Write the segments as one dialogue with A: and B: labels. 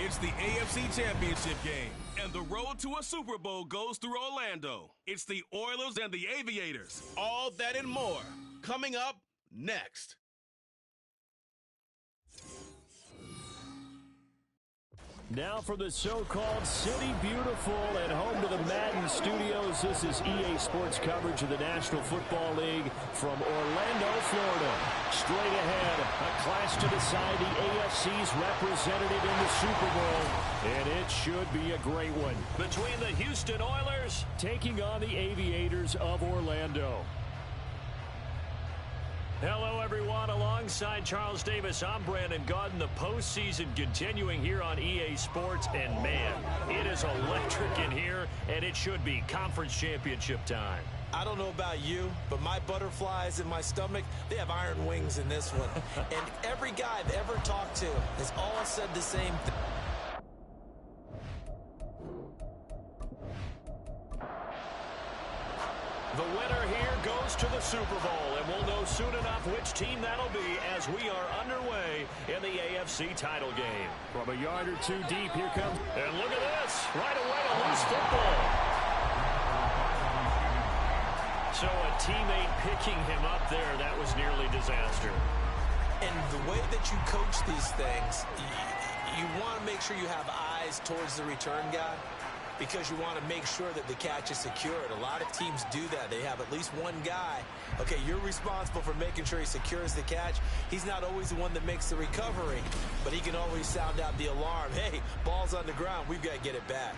A: It's the AFC Championship game, and the road to a Super Bowl goes through Orlando. It's the Oilers and the Aviators. All that and more coming up next.
B: Now for the so-called City Beautiful and home to the Madden Studios. This is EA Sports coverage of the National Football League from Orlando, Florida. Straight ahead, a clash to decide the AFC's representative in the Super Bowl. And it should be a great one. Between the Houston Oilers taking on the Aviators of Orlando. Hello, everyone. Alongside Charles Davis, I'm Brandon Gaudin. The postseason continuing here on EA Sports. And, man, it is electric in here, and it should be conference championship time.
C: I don't know about you, but my butterflies in my stomach, they have iron wings in this one. And every guy I've ever talked to has all said the same thing.
B: The winner here goes to the Super Bowl, and we'll know soon enough which team that'll be as we are underway in the AFC title game. From a yard or two deep, here comes, and look at this, right away a loose football. So a teammate picking him up there, that was nearly disaster.
C: And the way that you coach these things, you want to make sure you have eyes towards the return guy, because you want to make sure that the catch is secured. A lot of teams do that. They have at least one guy. Okay, you're responsible for making sure he secures the catch. He's not always the one that makes the recovery, but he can always sound out the alarm. Hey, ball's on the ground. We've got to get it back.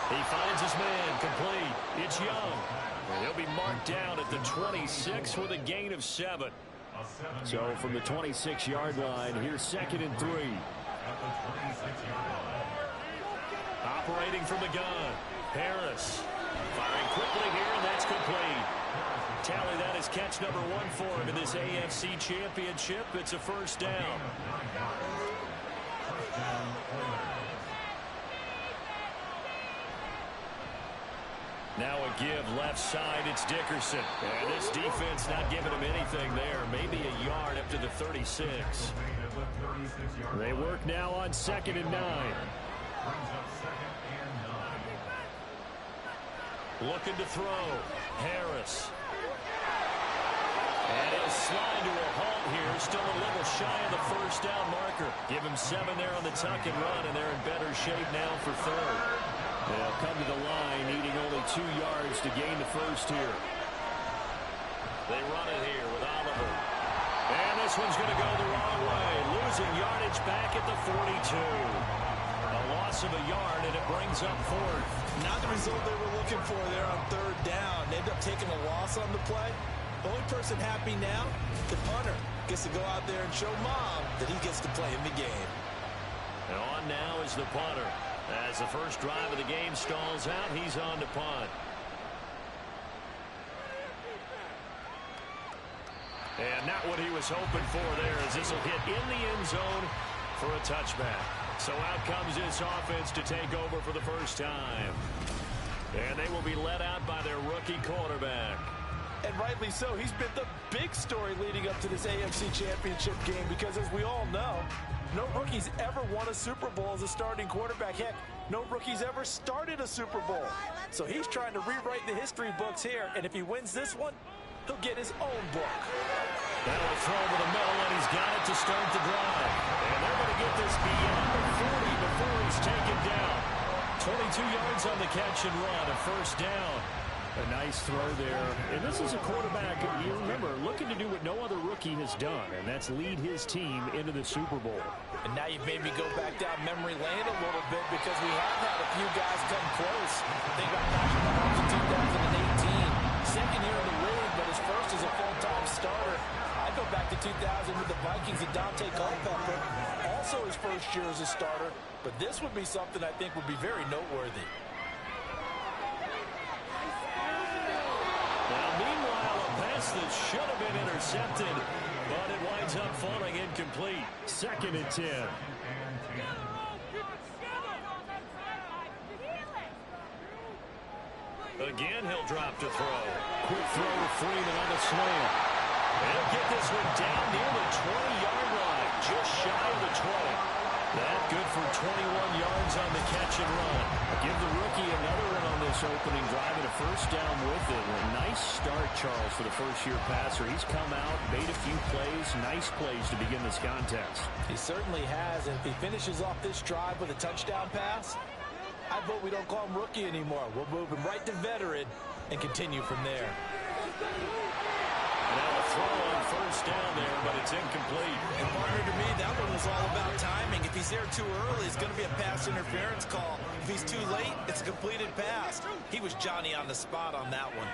B: He finds his man, complete. It's Young. And he'll be marked down at the 26 with a gain of 7. So from the 26-yard line, here's 2nd and 3. Operating from the gun, Harris. Firing quickly here, and that's complete. Tally, that is catch number 1 for him in this AFC Championship. It's a first down. Now a give left side, it's Dickerson. And this defense not giving him anything there. Maybe a yard up to the 36. They work now on 2nd and 9. Looking to throw. Harris. And he'll slide to a halt here. Still a little shy of the first down marker. Give him 7 there on the tuck and run, and they're in better shape now for 3rd. They'll come to the line, needing only 2 yards to gain the first here. They run it here with Oliver. And this one's going to go the wrong way. Losing yardage back at the 42. A loss of a yard, and it brings up 4th.
C: Not the result they were looking for there on 3rd down. They end up taking a loss on the play. The only person happy now, the punter, gets to go out there and show Mom that he gets to play in the game.
B: And on now is the punter. As the first drive of the game stalls out, he's on to punt. And not what he was hoping for there, as this will hit in the end zone for a touchback. So out comes this offense to take over for the first time. And they will be led out by their rookie quarterback.
C: And rightly so. He's been the big story leading up to this AFC Championship game because, as we all know, no rookie's ever won a Super Bowl as a starting quarterback. Heck, no rookie's ever started a Super Bowl. So he's trying to rewrite the history books here, and if he wins this one, he'll get his own book.
B: That'll throw over the middle, and he's got it to start the drive. And they're going to get this beyond the 40 before he's taken down. 22 yards on the catch and run, a first down. A nice throw there. And this is a quarterback, you remember, looking to do what no other rookie has done, and that's lead his team into the Super Bowl.
C: And now you've made me go back down memory lane a little bit because we have had a few guys come close. Think about Patrick Mahomes in 2018. Second year in the league, but his first as a full-time starter. I go back to 2000 with the Vikings and Dante Culpepper. Also his first year as a starter. But this would be something I think would be very noteworthy.
B: That should have been intercepted, but it winds up falling incomplete. 2nd and 10. Again, he'll drop to throw. Quick throw to Freeman on the slant. He'll get this one down near the 20-yard line, just shy of the 20. That good for 21 yards on the catch and run. Give the rookie another one on this opening drive and a first down with it. A nice start, Charles, for the first-year passer. He's come out, made a few plays, nice plays to begin this contest.
C: He certainly has, and if he finishes off this drive with a touchdown pass, I vote we don't call him rookie anymore. We'll move him right to veteran and continue from there.
B: Now a throw on first down there, but it's incomplete.
C: And partner, to me, that one was all about timing. If he's there too early, it's going to be a pass interference call. If he's too late, it's a completed pass. He was Johnny on the spot on that one.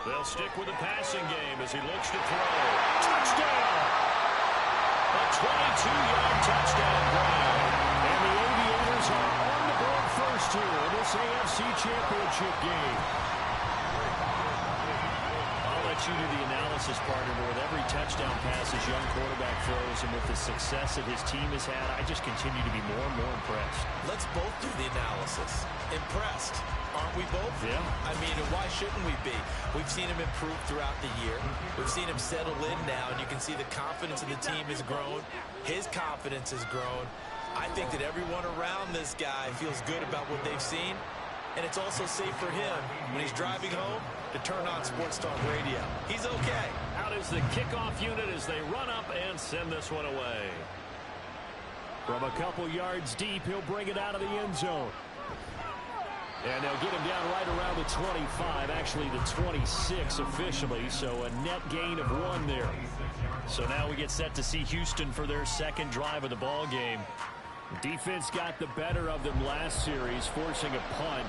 B: They'll stick with the passing game as he looks to throw. Touchdown! A 22-yard touchdown grab. And the Aviators are on the board first here in this AFC Championship game. You do the analysis, partner, but with every touchdown pass his young quarterback throws and with the success that his team has had, I just continue to be more and more impressed.
C: Let's both do the analysis. Impressed, aren't we both?
B: Yeah.
C: I mean, why shouldn't we be? We've seen him improve throughout the year. We've seen him settle in now, and you can see the confidence of the team has grown. His confidence has grown. I think that everyone around this guy feels good about what they've seen. And it's also safe for him when he's driving home to turn on Sports Talk Radio. He's okay.
B: Out is the kickoff unit as they run up and send this one away. From a couple yards deep, he'll bring it out of the end zone. And they'll get him down right around the 25, actually the 26 officially, so a net gain of 1 there. So now we get set to see Houston for their second drive of the ball game. Defense got the better of them last series, forcing a punt.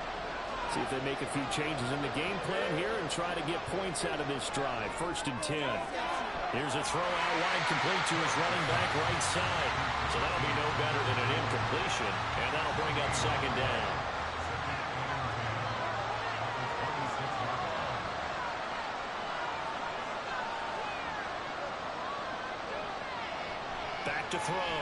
B: See if they make a few changes in the game plan here and try to get points out of this drive. 1st and 10. Here's a throw out wide, complete to his running back right side. So that'll be no better than an incompletion, and that'll bring up 2nd down. Back to throw.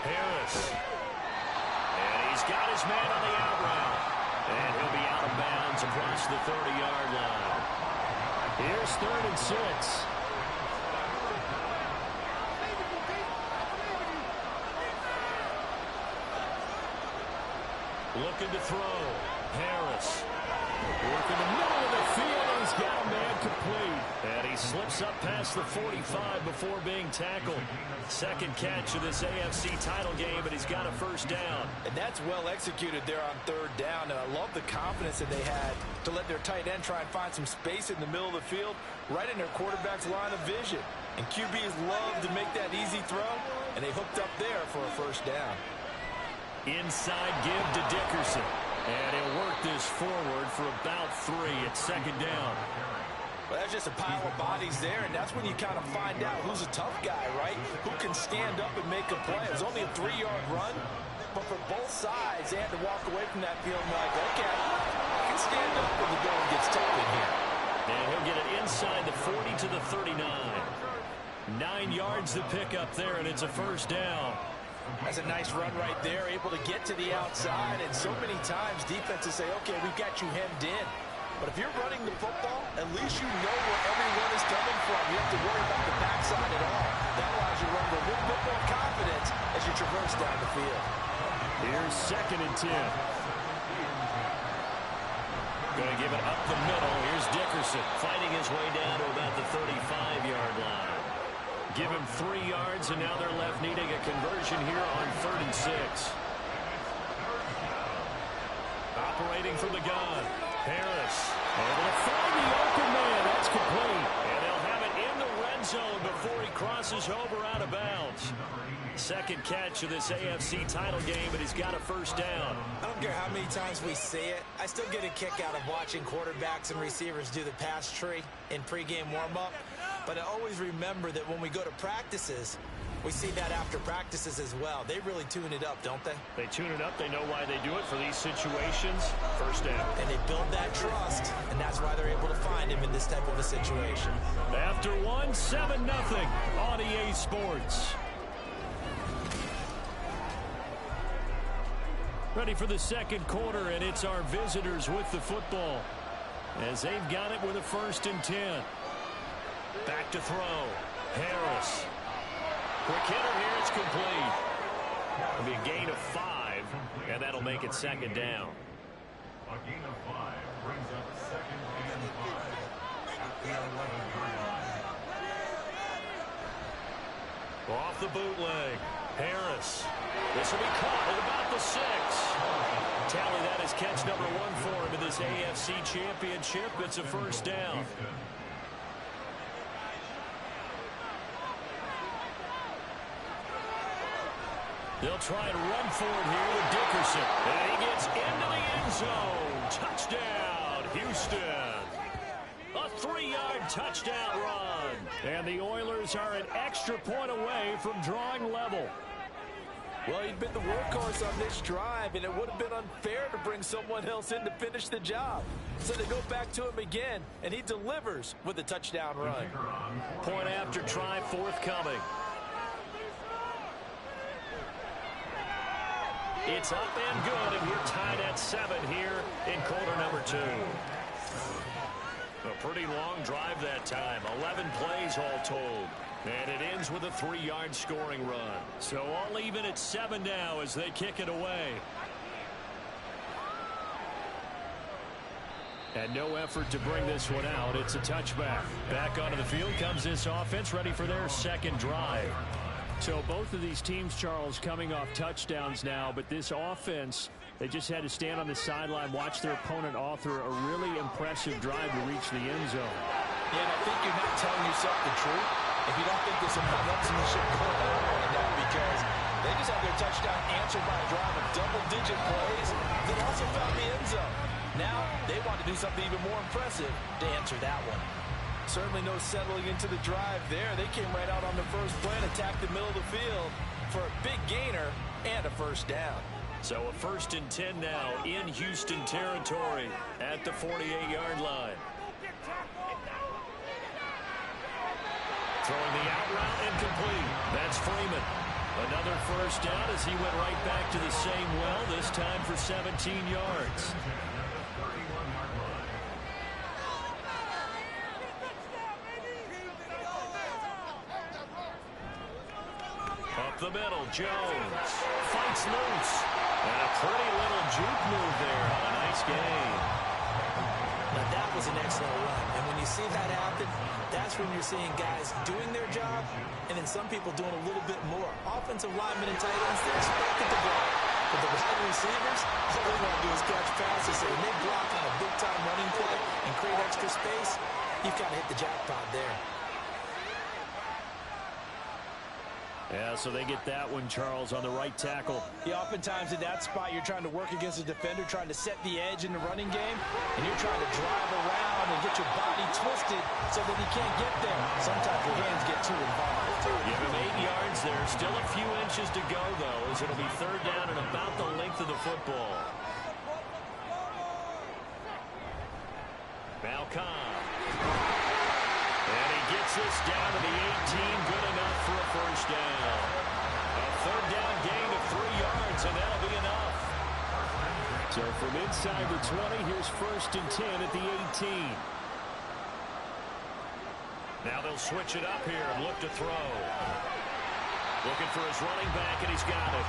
B: Harris. And he's got his man on the out route. And he'll be out of bounds across the 30-yard line. Here's 3rd and 6. Looking to throw. Harris. Working the middle of the field, and he's got a man complete. And he slips up past the 45 before being tackled. 2nd catch of this AFC title game, and he's got a 1st down.
C: And that's well executed there on 3rd down. And I love the confidence that they had to let their tight end try and find some space in the middle of the field, right in their quarterback's line of vision. And QBs love to make that easy throw, and they hooked up there for a 1st down.
B: Inside give to Dickerson. And he'll work this forward for about 3 at 2nd down.
C: Well, that's just a pile of bodies there, and that's when you kind of find out who's a tough guy, right? Who can stand up and make a play. It was only a 3-yard run, but for both sides, they had to walk away from that field like, okay, I can stand up when the going gets tough in here.
B: And he'll get it inside the 40 to the 39. 9 yards to pick up there, and it's a 1st down.
C: That's a nice run right there, able to get to the outside, and so many times defenses say, okay, we've got you hemmed in. But if you're running the football, at least you know where everyone is coming from. You have to worry about the backside at all. That allows you to run with a little bit more confidence as you traverse down the field.
B: Here's 2nd and 10. Going to give it up the middle. Here's Dickerson fighting his way down to about the 35-yard line. Give him 3 yards, and now they're left needing a conversion here on 3rd and 6. Operating from the gun. Harris. Able to find the open man. That's complete. And they'll have it in the red zone before he crosses over out of bounds. 2nd catch of this AFC title game, and he's got a 1st down.
C: I don't care how many times we say it. I still get a kick out of watching quarterbacks and receivers do the pass tree in pregame warm-up. But I always remember that when we go to practices, we see that after practices as well. They really tune it up, don't they?
B: They tune it up. They know why they do it for these situations. 1st down.
C: And they build that trust, and that's why they're able to find him in this type of a situation.
B: After 1, 7-0 on EA Sports. Ready for the 2nd quarter, and it's our visitors with the football. as they've got it with a 1st and 10. Back to throw. Harris. Quick hitter here. It's complete. It'll be a gain of 5, and that'll make it 2nd down.
D: A gain of 5 brings up 2nd and 5 at the 11-yard line.
B: Off the bootleg. Harris. This will be caught at about the 6. Tally that is catch number 1 for him in this AFC Championship. It's a 1st down. They'll try and run for it here with Dickerson. And he gets into the end zone. Touchdown, Houston. A 3-yard touchdown run. And the Oilers are an extra point away from drawing level.
C: Well, he'd been the workhorse on this drive, and it would have been unfair to bring someone else in to finish the job. So they go back to him again, and he delivers with a touchdown run.
B: Point after try forthcoming. It's up and good, and we're tied at 7 here in quarter number 2. A pretty long drive that time. 11 plays all told. And it ends with a 3-yard scoring run. So all even at 7 now as they kick it away. And no effort to bring this one out. It's a touchback. Back onto the field comes this offense, ready for their 2nd drive. So both of these teams, Charles, coming off touchdowns now, but this offense, they just had to stand on the sideline, watch their opponent author a really impressive drive to reach the end zone.
C: Yeah, and I think you're not telling yourself the truth if you don't think there's some one-upsmanship going on right now, because they just had their touchdown answered by a drive of double-digit plays that also found the end zone. Now they want to do something even more impressive to answer that one. Certainly no settling into the drive there. They came right out on the first play and attacked the middle of the field for a big gainer and a 1st down.
B: So a 1st and 10 now in Houston territory at the 48-yard line. Throwing the out route incomplete. That's Freeman. Another 1st down as he went right back to the same well, this time for 17 yards. Up the middle, Jones fights loose. And a pretty little juke move there on a nice gain.
C: Now that was an excellent run. And when you see that happen, that's when you're seeing guys doing their job and then some people doing a little bit more. Offensive linemen and tight ends, they're expected to block. But the wide receivers, all they want to do is catch passes. So when they block on a big-time running play and create extra space, you've got to hit the jackpot there.
B: Yeah, so they get that one, Charles, on the right tackle.
C: Yeah, oftentimes in that spot, you're trying to work against a defender, trying to set the edge in the running game, and you're trying to drive around and get your body twisted so that he can't get there. Sometimes your hands get too involved.
B: Give him 8 yards there. Still a few inches to go, though, as it'll be 3rd down and about the length of the football. Malcolm. And he gets this down to the 18, good enough for a 1st down. A 3rd down gain of 3 yards, and that'll be enough. So from inside the 20, here's 1st and 10 at the 18. Now they'll switch it up here and look to throw. Looking for his running back, and he's got it.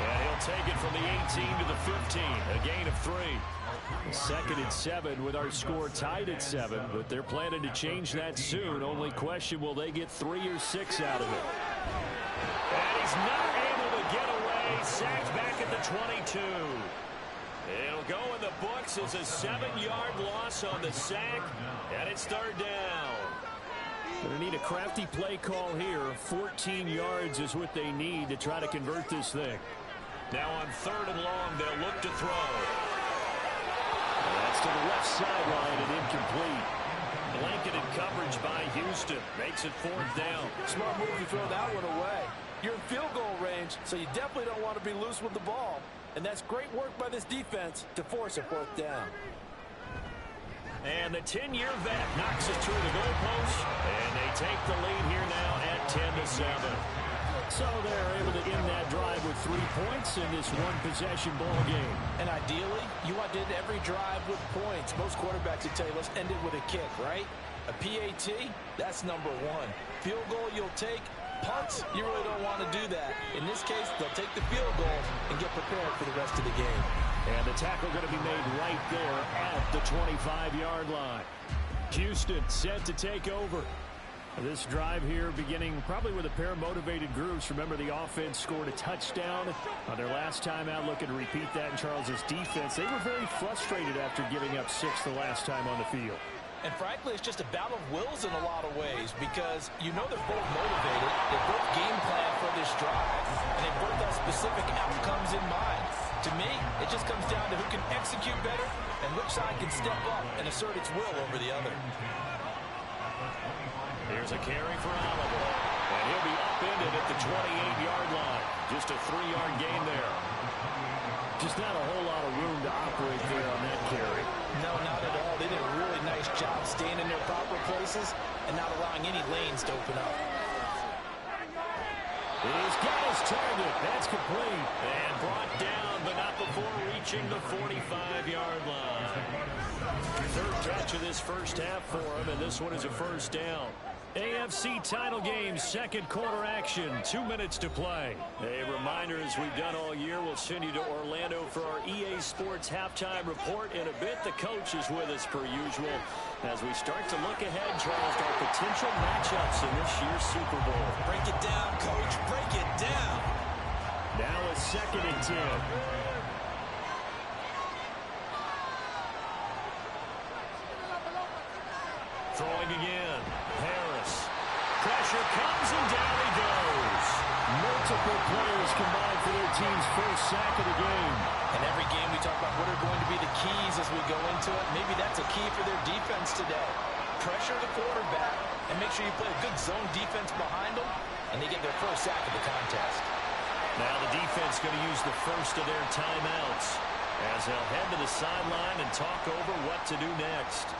B: And he'll take it from the 18 to the 15, a gain of 3. 2nd and 7 with our score tied at 7, but they're planning to change that soon. Only question, will they get 3 or 6 out of it? And he's not able to get away. Sacked back at the 22. It'll go in the books as a 7-yard loss on the sack, and it's 3rd down. Going to need a crafty play call here. 14 yards is what they need to try to convert this thing. Now on 3rd and long, they'll look to throw. That's to the left sideline and incomplete. Blanketed coverage by Houston. Makes it 4th down.
C: Smart move to throw that one away. You're in field goal range, so you definitely don't want to be loose with the ball. And that's great work by this defense to force a 4th down.
B: And the 10-year vet knocks it through the goalpost. And they take the lead here now at 10-7. So they're able to end that drive with 3 points in this one-possession ball game.
C: And ideally, you want to end every drive with points. Most quarterbacks would tell you, let's end it with a kick, right? A PAT, that's number one. Field goal, you'll take. Punts, you really don't want to do that. In this case, they'll take the field goal and get prepared for the rest of the game.
B: And the tackle going to be made right there at the 25-yard line. Houston set to take over. This drive here beginning probably with a pair of motivated groups. Remember, the offense scored a touchdown on their last time out, looking to repeat that in Charles's defense. They were very frustrated after giving up 6 the last time on the field.
C: And frankly, it's just a battle of wills in a lot of ways because you know they're both motivated, they both game plan for this drive, and they both have specific outcomes in mind. To me, it just comes down to who can execute better and which side can step up and assert its will over the other.
B: Here's a carry for Oliver, and he'll be upended at the 28-yard line. Just a 3-yard gain there. Just not a whole lot of room to operate there on that carry.
C: No, not at all. They did a really nice job staying in their proper places and not allowing any lanes to open up.
B: He's got his target. That's complete. And brought down, but not before reaching the 45-yard line. Third touch of this first half for him, and this one is a first down. AFC title game, second quarter action, 2 minutes to play. A reminder, as we've done all year, we'll send you to Orlando for our EA Sports halftime report. In a bit, the coach is with us per usual as we start to look ahead, Charles, to our potential matchups in this year's Super Bowl.
C: Break it down, coach. Break it down.
B: Now a 2nd and 10. Throwing again. Harris. Pressure comes and down he goes. Multiple players combined for their team's first sack of the game.
C: And every game we talk about what are going to be the keys as we go into it. Maybe that's a key for their defense today. Pressure the quarterback and make sure you play a good zone defense behind them, and they get their first sack of the contest.
B: Now the defense going to use the first of their timeouts as they'll head to the sideline and talk over what to do next.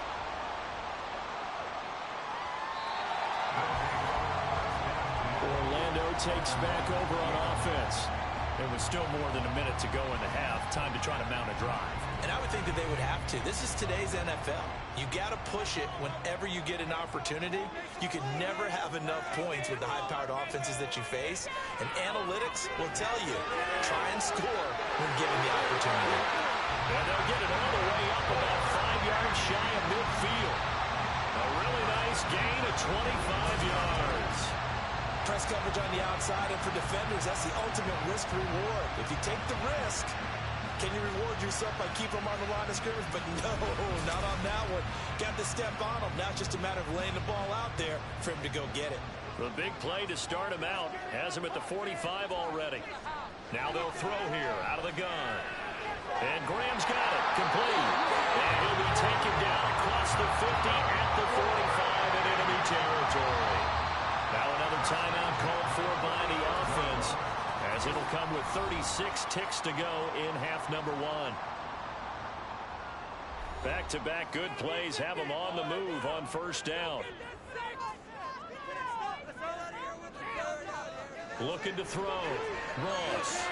B: Orlando takes back over on offense. There was still more than a minute to go in the half. Time to try to mount a drive.
C: And I would think that they would have to. This is today's NFL. You got to push it whenever you get an opportunity. You can never have enough points with the high-powered offenses that you face. And analytics will tell you, try and score when given the opportunity.
B: And they'll get it all the way up about 5 yards shy of midfield. A really nice gain of 25 yards.
C: Press coverage on the outside, and for defenders, that's the ultimate risk-reward. If you take the risk, can you reward yourself by keeping them on the line of scrimmage? But no, not on that one. Got to step on them. Now it's just a matter of laying the ball out there for him to go get it.
B: The big play to start him out. Has him at the 45 already. Now they'll throw here out of the gun. And Graham's got it. Complete. And he'll be taken down across the 50 at the 45 in enemy territory. Now another timeout called for by the offense, as it'll come with 36 ticks to go in half number 1. Back-to-back good plays have them on the move on first down. Looking to throw. Ross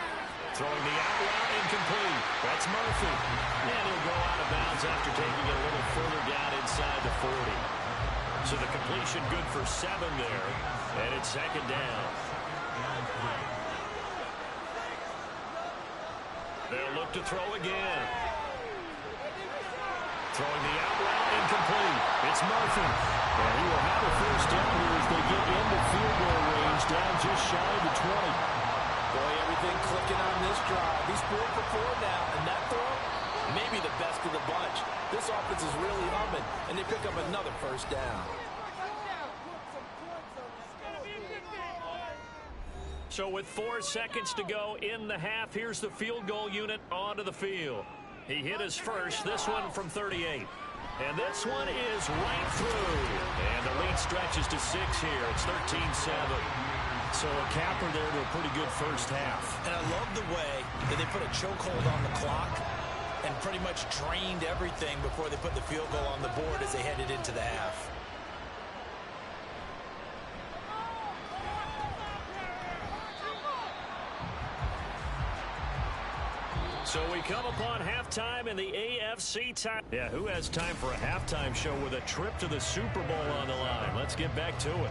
B: throwing the out route incomplete. That's Murphy. And he'll go out of bounds after taking it a little further down inside the 40. So the completion good for 7 there, and it's second down. They'll look to throw again. Throwing the out route incomplete. It's Murphy. And he will have a first down here as they get into field goal range, down just shy of the 20.
C: Boy, everything clicking on this drive. He's 4 for 4 now, and that throw, maybe the best of the bunch. This offense is really humming, and they pick up another first down.
B: So with 4 seconds to go in the half, here's the field goal unit onto the field. He hit his first, this one from 38. And this one is right through. And the lead stretches to 6 here. It's 13-7. So a capper there to a pretty good first half.
C: And I love the way that they put a chokehold on the clock and pretty much drained everything before they put the field goal on the board as they headed into the half.
B: So we come upon halftime in the AFC time. Yeah, who has time for a halftime show with a trip to the Super Bowl on the line? Let's get back to it.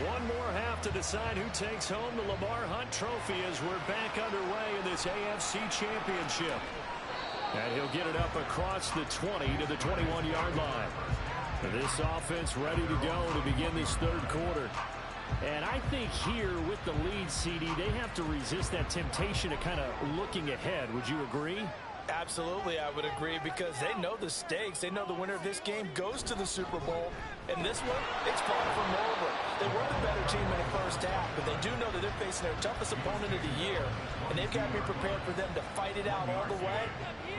B: One more half to decide who takes home the Lamar Hunt Trophy as we're back underway in this AFC Championship. And he'll get it up across the 20 to the 21-yard line. This offense ready to go to begin this third quarter. And I think here with the lead, CD, they have to resist that temptation of kind of looking ahead. Would you agree?
C: Absolutely, I would agree, because they know the stakes. They know the winner of this game goes to the Super Bowl. And this one, it's far from over. They were the better team in the first half, but they do know that they're facing their toughest opponent of the year. And they've got to be prepared for them to fight it out all the way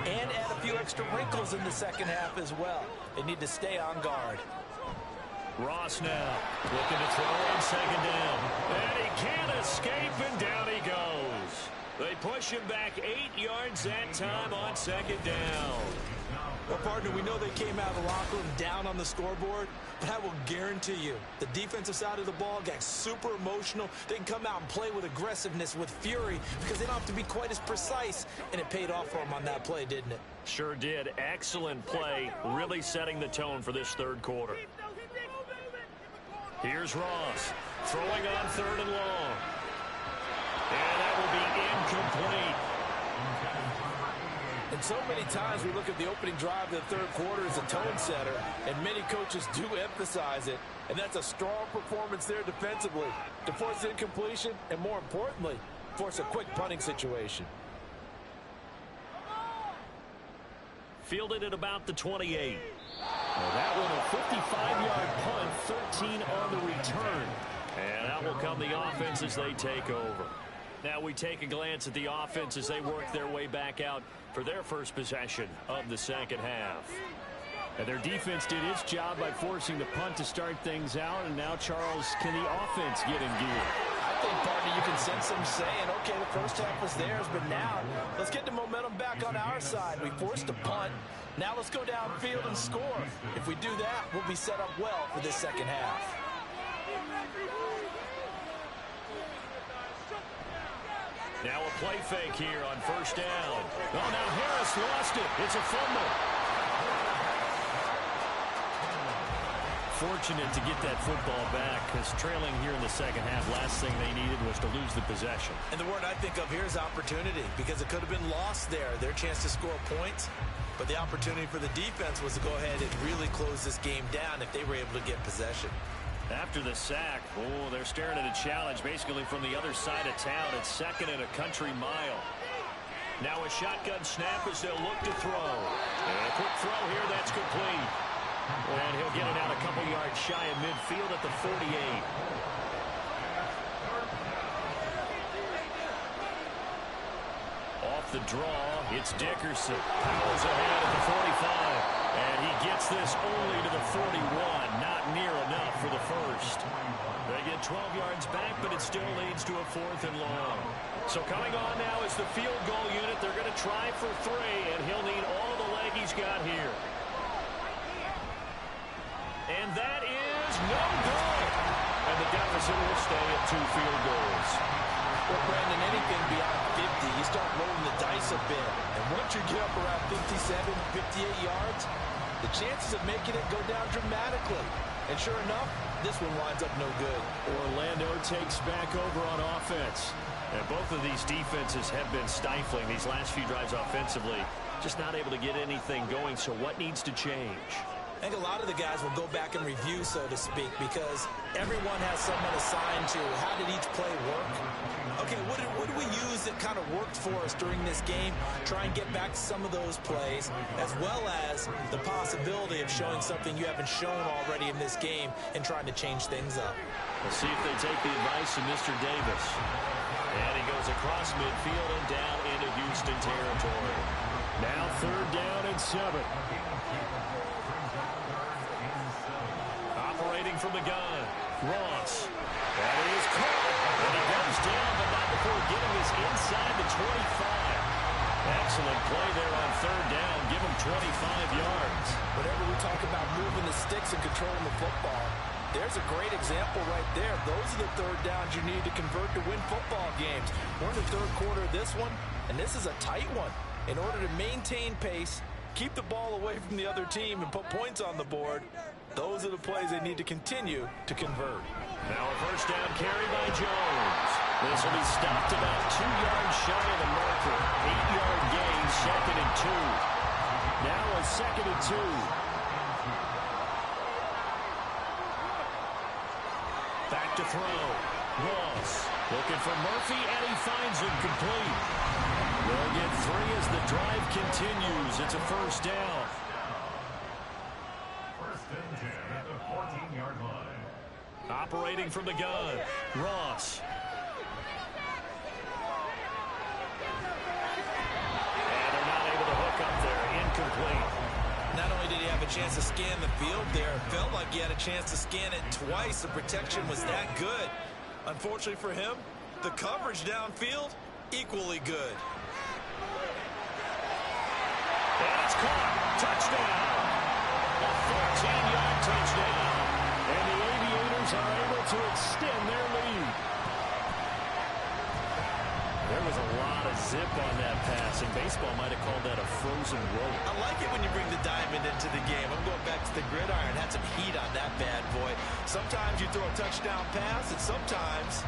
C: and add a few extra wrinkles in the second half as well. They need to stay on guard.
B: Ross now looking to throw on second down. And he can't escape, and down he goes. They push him back 8 yards that time on second down.
C: Well, partner, we know they came out of the locker room down on the scoreboard, but I will guarantee you the defensive side of the ball got super emotional. They can come out and play with aggressiveness, with fury, because they don't have to be quite as precise, and it paid off for them on that play, didn't it?
B: Sure did. Excellent play, really setting the tone for this third quarter. Here's Ross, throwing on third and long. And that will be incomplete.
C: And so many times we look at the opening drive of the third quarter as a tone setter, and many coaches do emphasize it. And that's a strong performance there defensively to force incompletion and, more importantly, force a quick punting situation.
B: Fielded at about the 28. Well, that one a 55-yard punt, 13 on the return. And out will come the offense as they take over. Now we take a glance at the offense as they work their way back out for their first possession of the second half. And their defense did its job by forcing the punt to start things out. And now, Charles, can the offense get in gear?
C: I think, partner, you can sense them saying, okay, the first half was theirs, but now let's get the momentum back on our side. We forced a punt. Now let's go downfield and score. If we do that, we'll be set up well for this second half.
B: Now a play fake here on first down. Oh, now Harris lost it. It's a fumble. Fortunate to get that football back, because trailing here in the second half, last thing they needed was to lose the possession.
C: And the word I think of here is opportunity, because it could have been lost there, their chance to score points. But the opportunity for the defense was to go ahead and really close this game down if they were able to get possession.
B: After the sack, they're staring at a challenge basically from the other side of town. It's second and a country mile. Now a shotgun snap as they'll look to throw. And a quick throw here, that's complete. And he'll get it out a couple yards shy of midfield at the 48. Off the draw, it's Dickerson. Powers ahead at the 45. And he gets this only to the 41. Not near enough for the first. They get 12 yards back, but it still leads to a 4th and long. So coming on now is the field goal unit. They're going to try for 3, and he'll need all the leg he's got here. And that is no good. And the deficit will stay at 2 field goals.
C: Well, Brandon, anything beyond 50, you start rolling the dice a bit. And once you get up around 57, 58 yards, the chances of making it go down dramatically. And sure enough, this one winds up no good.
B: Orlando takes back over on offense. And both of these defenses have been stifling these last few drives offensively. Just not able to get anything going. So what needs to change?
C: I think a lot of the guys will go back and review, so to speak, because everyone has someone assigned to how did each play work. Okay, what did we use that kind of worked for us during this game? Try and get back to some of those plays, as well as the possibility of showing something you haven't shown already in this game and trying to change things up.
B: We'll see if they take the advice of Mr. Davis. And he goes across midfield and down into Houston territory. Now 3rd down and 7. Operating from the gun, Ross. That is caught. And he goes down, but not before getting this inside the 25. Excellent play there on 3rd down. Give him 25 yards.
C: Whenever we talk about moving the sticks and controlling the football, there's a great example right there. Those are the 3rd downs you need to convert to win football games. We're in the 3rd quarter of this one. And this is a tight one. In order to maintain pace, keep the ball away from the other team, and put points on the board, those are the plays they need to continue to convert.
B: Now a first down carry by Jones. This will be stopped about 2 yards shy of the marker. 8-yard gain, 2nd and 2. Now a 2nd and 2. Back to throw. Ross looking for Murphy, and he finds him complete. They'll get 3 as the drive continues. It's a first down.
D: First and 10 at the 14-yard line.
B: Operating from the gun, Ross. And they're not able to hook up there. Incomplete.
C: Not only did he have a chance to scan the field there, it felt like he had a chance to scan it twice. The protection was that good. Unfortunately for him, the coverage downfield, equally good.
B: And it's caught. Touchdown. A 14-yard touchdown. And the Aviators are able to extend their lead. There was a lot of zip on that pass, and baseball might have called that a frozen rope.
C: I like it when you bring the diamond into the game. I'm going back to the gridiron. Had some heat on that bad boy. Sometimes you throw a touchdown pass, and sometimes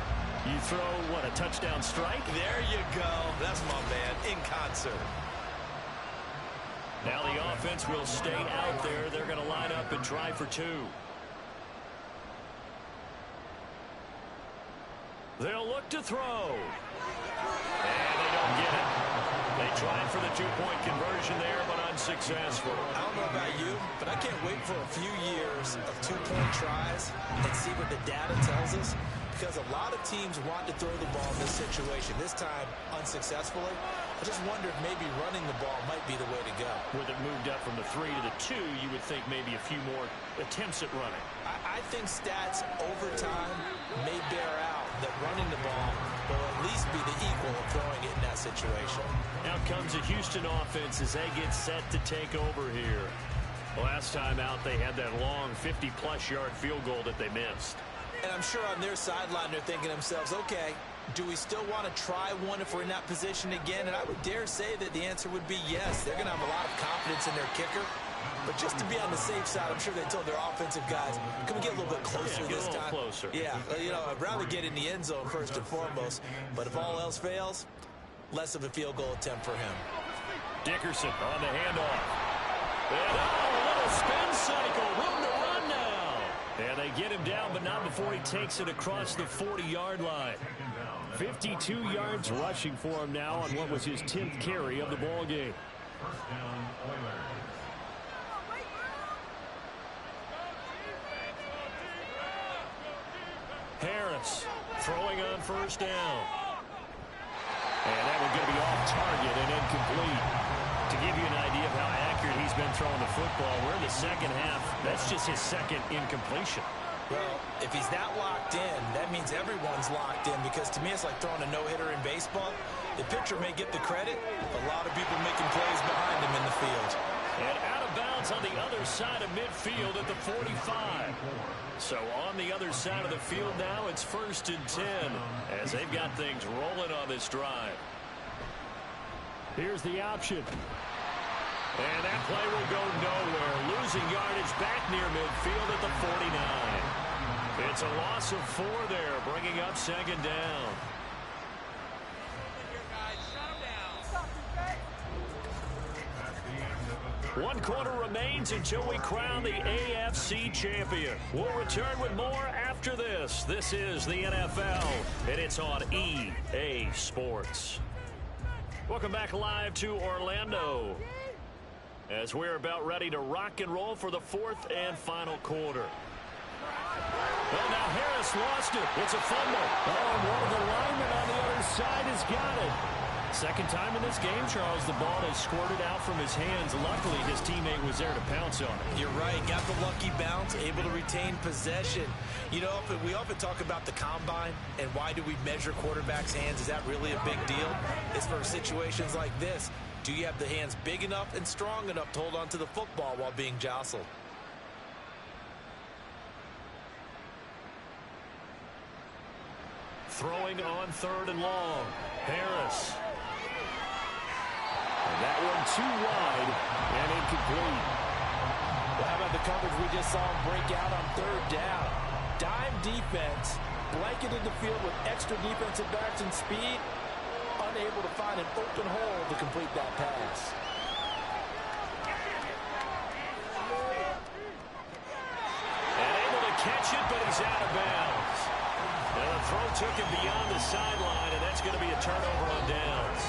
B: you throw, what, a touchdown strike?
C: There you go. That's my man, in concert.
B: Now the offense will stay out there. They're going to line up and try for 2. They'll look to throw. And they don't get it. They tried for the 2-point conversion there, but unsuccessful.
C: I don't know about you, but I can't wait for a few years of 2-point tries and see what the data tells us, because a lot of teams want to throw the ball in this situation. This time, unsuccessfully. I just wonder if maybe running the ball might be the way to go.
B: With it moved up from the 3 to the 2, you would think maybe a few more attempts at running.
C: I think stats over time may bear out that running the ball will at least be the equal of throwing it in that situation.
B: Out comes the Houston offense as they get set to take over here. Last time out, they had that long 50-plus yard field goal that they missed.
C: And I'm sure on their sideline they're thinking to themselves, okay, do we still want to try one if we're in that position again? And I would dare say that the answer would be yes. They're going to have a lot of confidence in their kicker. But just to be on the safe side, I'm sure they told their offensive guys, can we get a little bit closer this time?
B: Closer.
C: Yeah, you know, I'd rather get in the end zone first and foremost. But if all else fails, less of a field goal attempt for him.
B: Dickerson on the handoff. And a little spin cycle. Room to run now. And they get him down, but not before he takes it across the 40-yard line. 52 yards rushing for him now on what was his 10th carry of the ball game.
D: First down, Oilers.
B: Harris throwing on first down. And that one going to be off target and incomplete. To give you an idea of how accurate he's been throwing the football, we're in the second half. That's just his second incompletion.
C: Well, if he's that locked in, that means everyone's locked in, because to me it's like throwing a no-hitter in baseball. The pitcher may get the credit, a lot of people making plays behind him in the field.
B: And out of bounds on the other side of midfield at the 45. So on the other side of the field now, it's 1st and 10 as they've got things rolling on this drive. Here's the option. And that play will go nowhere. Losing yardage back near midfield at the 49. It's a loss of 4 there, bringing up 2nd down. One quarter remains until we crown the AFC champion. We'll return with more after this. This is the NFL, and it's on EA Sports. Welcome back live to Orlando, as we're about ready to rock and roll for the 4th and final quarter. Well, now Harris lost it. It's a fumble. Oh, and one of the linemen on the other side has got it. Second time in this game, Charles, the ball has squirted out from his hands. Luckily, his teammate was there to pounce on it.
C: You're right. Got the lucky bounce, able to retain possession. You know, we often talk about the combine and why do we measure quarterbacks' hands. Is that really a big deal? It's for situations like this. Do you have the hands big enough and strong enough to hold on to the football while being jostled?
B: Throwing on 3rd and long. Harris. That one too wide and incomplete.
C: Well, how about the coverage we just saw him break out on third down? Dime defense, blanketed the field with extra defensive backs and speed, unable to find an open hole to complete that pass.
B: And able to catch it, but he's out of bounds. And the throw took him beyond the sideline, and that's going to be a turnover on downs.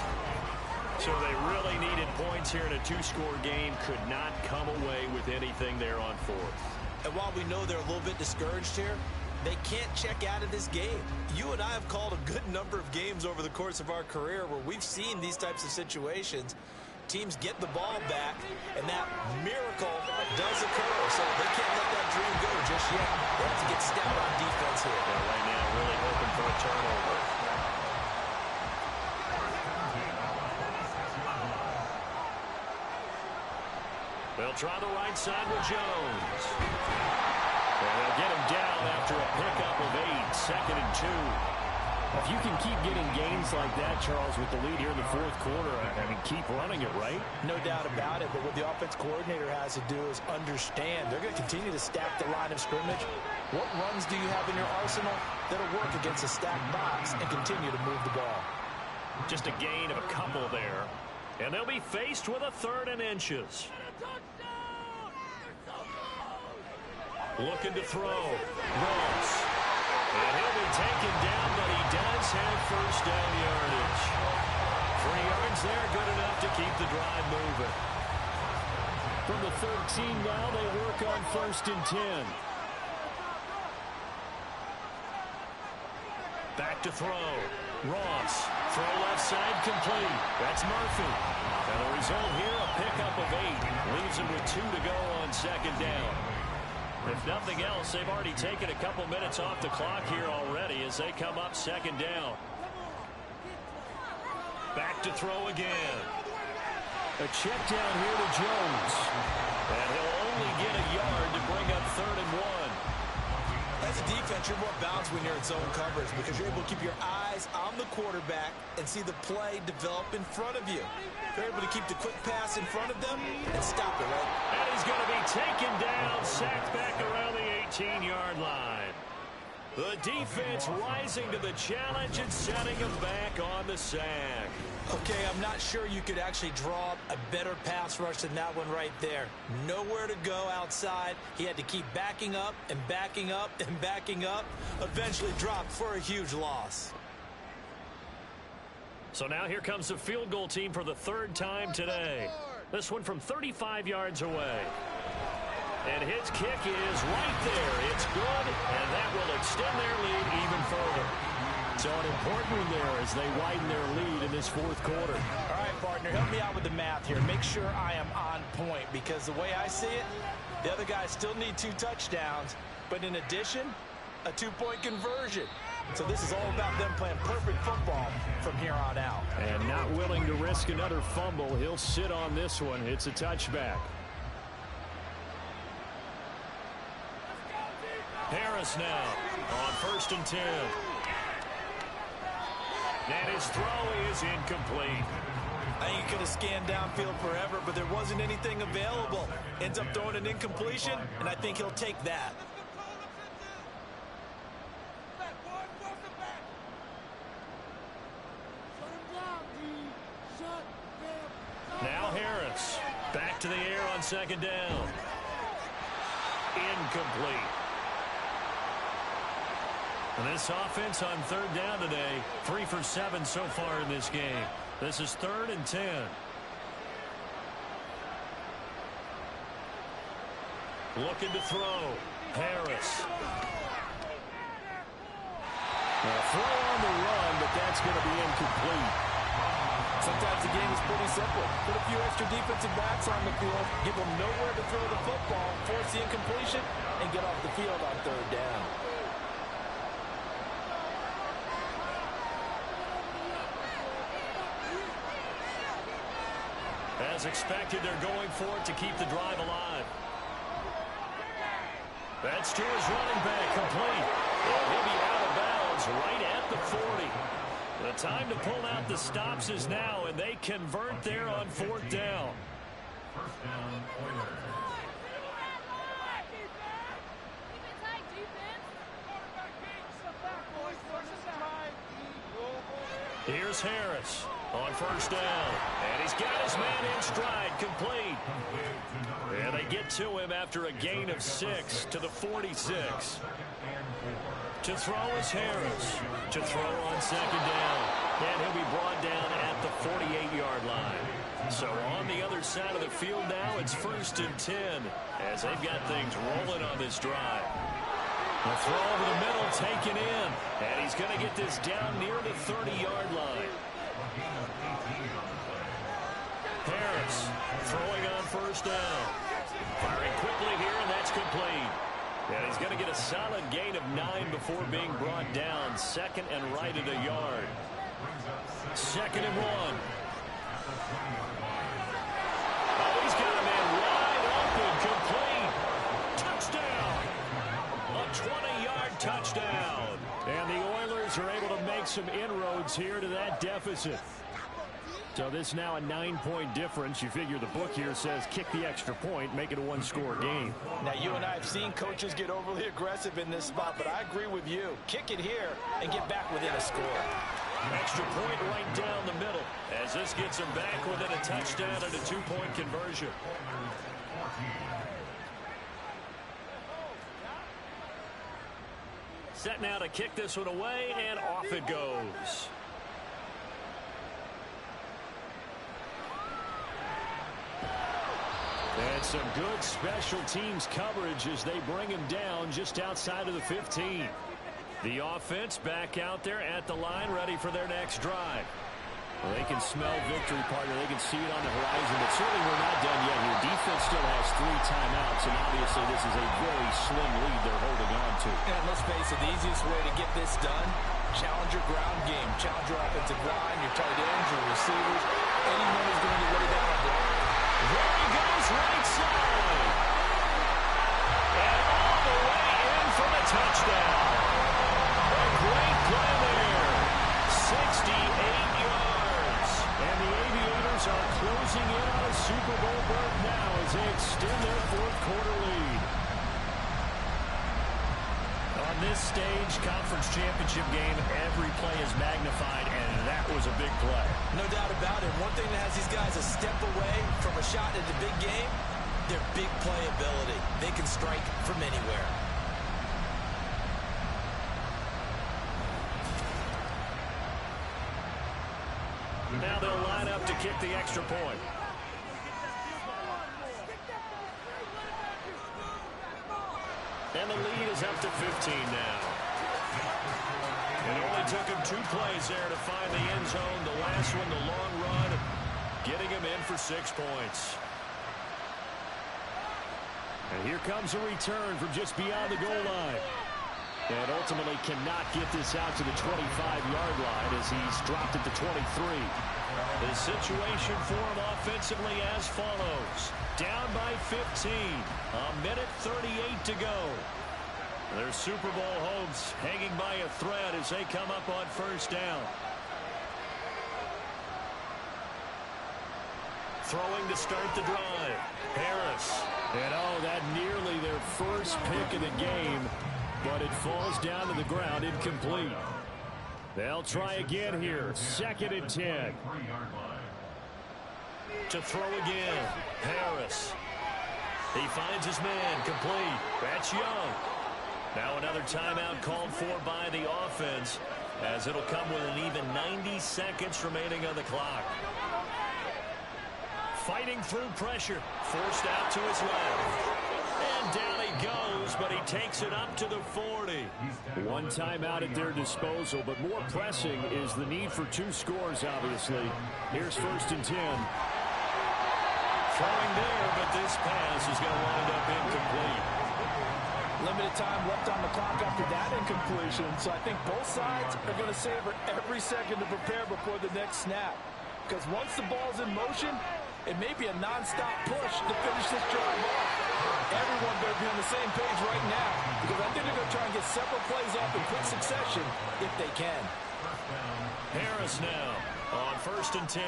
B: So they really needed points here in a two-score game. Could not come away with anything there on fourth.
C: And while we know they're a little bit discouraged here, they can't check out of this game. You and I have called a good number of games over the course of our career where we've seen these types of situations. Teams get the ball back, and that miracle does occur. So they can't let that dream go just yet. They have to get stout on defense here.
B: Yeah, right now, really hoping for a turnover. They'll try the right side with Jones. And they'll get him down after a pickup of 8, 2nd and 2. If you can keep getting gains like that, Charles, with the lead here in the fourth quarter, I mean, keep running it, right?
C: No doubt about it, but what the offense coordinator has to do is understand they're going to continue to stack the line of scrimmage. What runs do you have in your arsenal that'll work against a stacked box and continue to move the ball?
B: Just a gain of a couple there. And they'll be faced with a 3rd and inches. Looking to throw. Ross. And he'll be taken down, but he does have first down yardage. 3 yards there, good enough to keep the drive moving. From the 13 now, they work on 1st and 10. Back to throw. Ross. Throw left side complete. That's Murphy. And the result here, a pickup of 8. Leaves him with 2 to go on 2nd down. If nothing else, they've already taken a couple minutes off the clock here already as they come up 2nd down. Back to throw again. A check down here to Jones. And he'll only get a yard to bring up 3rd and 1.
C: As a defense, you're more balanced when you're in zone coverage because you're able to keep your eyes on the quarterback and see the play develop in front of you. You're able to keep the quick pass in front of them and stop it, right?
B: And he's going to be taken down, sacked back around the 18-yard line. The defense rising to the challenge and setting him back on the sack.
C: Okay, I'm not sure you could actually draw up a better pass rush than that one right there. Nowhere to go outside. He had to keep backing up and backing up and backing up. Eventually dropped for a huge loss.
B: So now here comes the field goal team for the 3rd time today. This one from 35 yards away. And his kick is right there. It's good, and that will extend their lead even further. So an important one there as they widen their lead in this 4th quarter.
C: All right, partner, help me out with the math here. Make sure I am on point because the way I see it, the other guys still need 2 touchdowns, but in addition, a 2-point conversion. So this is all about them playing perfect football from here on out.
B: And not willing to risk another fumble. He'll sit on this one. It's a touchback. Harris now on 1st and 10. And his throw is incomplete.
C: I think he could have scanned downfield forever, but there wasn't anything available. Ends up throwing an incompletion, and I think he'll take that.
B: Now Harris back to the air on 2nd down. Incomplete. And this offense on 3rd down today, 3 for 7 so far in this game. This is 3rd and 10. Looking to throw. Harris. A throw on the run, but that's going to be incomplete.
C: Sometimes the game is pretty simple. Put a few extra defensive backs on the field, give them nowhere to throw the football, force the incompletion, and get off the field on 3rd down.
B: As expected, they're going for it to keep the drive alive. That's to his running back, complete. And he'll be out of bounds right at the 40. The time to pull out the stops is now, and they convert there on 4th down.
D: First down, Oilers.
B: Here's Harris on 1st down. And he's got his man in stride, complete. And they get to him after a gain of 6 to the 46. To throw is Harris. To throw on 2nd down. And he'll be brought down at the 48-yard line. So on the other side of the field now, it's 1st and 10 as they've got things rolling on this drive. The throw over the middle taken in. And he's going to get this down near the 30-yard line. Harris throwing on 1st down. Firing quickly here, and that's complete. And he's going to get a solid gain of 9 before being brought down. 2nd and right at a yard. 2nd and 1. Oh, he's got a man wide open, complete. Touchdown. A 20-yard touchdown. And the Oilers are able to make some inroads here to that deficit. So this now a 9-point difference. You figure the book here says kick the extra point, make it a 1-score game.
C: Now, you and I have seen coaches get overly aggressive in this spot, but I agree with you. Kick it here and get back within a score.
B: Extra point right down the middle as this gets them back within a touchdown and a 2-point conversion. Set now to kick this one away, and off it goes. And some good special teams coverage as they bring him down just outside of the 15. The offense back out there at the line, ready for their next drive. Well, they can smell victory, partner. They can see it on the horizon, but certainly we're not done yet here. Defense still has 3 timeouts, and obviously this is a very slim lead they're holding on to.
C: And let's face it, the easiest way to get this done, challenge your ground game. Challenge your offensive line, your tight ends, your receivers. Anyone who's going to get ready down on block.
B: There he goes, right side. And all the way in for the touchdown. A great play there. 68 yards. And the Aviators are closing in on a Super Bowl berth now as they extend their 4th quarter lead. On this stage, conference championship game, every play is magnified, and that was a big play.
C: No doubt about it. One thing that has these guys a step away from a shot at the big game, their big play ability. They can strike from anywhere.
B: Now they'll line up to kick the extra point. And the lead is up to 15 now. It only took him 2 plays there to find the end zone. The last one, the long run, getting him in for 6 points. And here comes a return from just beyond the goal line. And ultimately cannot get this out to the 25-yard line as he's dropped it to 23. The situation for him offensively as follows. Down by 15. A minute 38 to go. Their Super Bowl hopes hanging by a thread as they come up on 1st down. Throwing to start the drive. Harris. And oh, that nearly their first pick of the game. But it falls down to the ground, incomplete. They'll try again here. 2nd and 10. To throw again. Harris. He finds his man, complete. That's Young. Now another timeout called for by the offense, as it'll come with an even 90 seconds remaining on the clock. Fighting through pressure. Forced out to his left. And down he goes, but he takes it up to the 40. 1 timeout at their disposal, but more pressing is the need for 2 scores, obviously. Here's 1st and 10. Throwing there, but this pass is going to wind up incomplete.
C: Limited time left on the clock after that incompletion, so I think both sides are going to savor every second to prepare before the next snap. Because once the ball's in motion, it may be a non-stop push to finish this drive off. Everyone better be on the same page right now, because I think they're going to try and get several plays off in quick succession if they can.
D: First down,
B: Harris now on 1st and 10.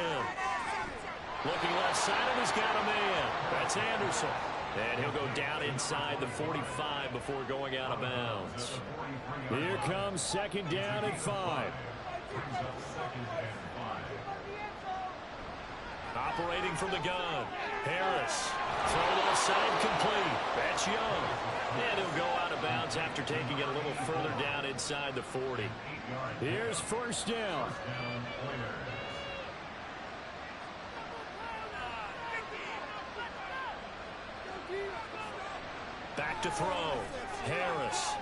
B: Looking left side, and he's got a man. That's Anderson. And he'll go down inside the 45 before going out of bounds. Here comes 2nd down and 5. Operating from the gun. Harris. Throw left side complete. That's Young. And he'll go out of bounds after taking it a little further down inside the 40. Here's 1st down. Back to throw. Harris.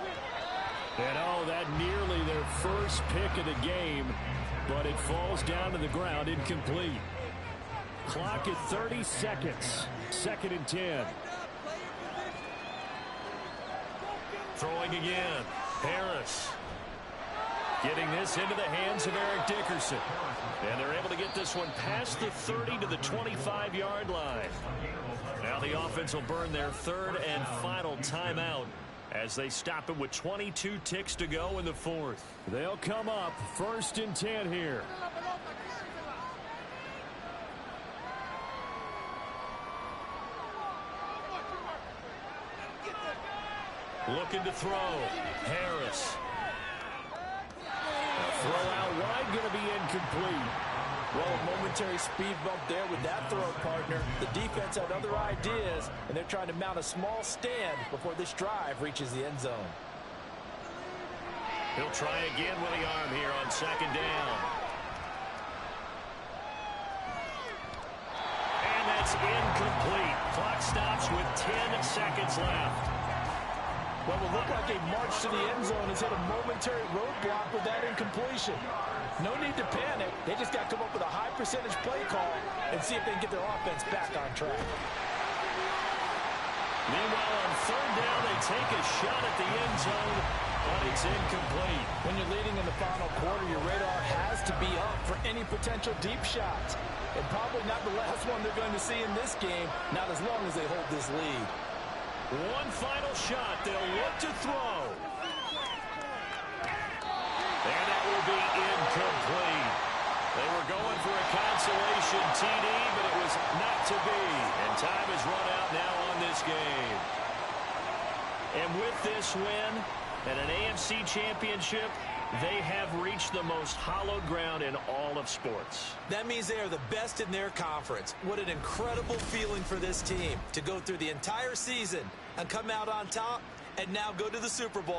B: And that nearly their first pick of the game, but it falls down to the ground incomplete. Clock at 30 seconds. 2nd and 10. Throwing again. Harris. Getting this into the hands of Eric Dickerson. And they're able to get this one past the 30 to the 25-yard line. Now the offense will burn their 3rd and final timeout as they stop it with 22 ticks to go in the 4th. They'll come up 1st and 10 here. Looking to throw. Harris. Throw out wide, going to be incomplete.
C: Well, a momentary speed bump there with that throw, partner. The defense had other ideas, and they're trying to mount a small stand before this drive reaches the end zone.
B: He'll try again with the arm here on 2nd down. And that's incomplete. Clock stops with 10 seconds left.
C: Well, it looked like a march to the end zone has hit a momentary roadblock with that incompletion. No need to panic. They just got to come up with a high percentage play call and see if they can get their offense back on track.
B: Meanwhile, on 3rd down, they take a shot at the end zone, but it's incomplete.
C: When you're leading in the final quarter, your radar has to be up for any potential deep shots. And probably not the last one they're going to see in this game, not as long as they hold this lead.
B: One final shot. They'll look to throw. And that will be incomplete. They were going for a consolation TD, but it was not to be. And time is run out now on this game. And with this win and an AFC Championship, they have reached the most hallowed ground in all of sports.
C: That means they are the best in their conference. What an incredible feeling for this team to go through the entire season and come out on top and now go to the Super Bowl.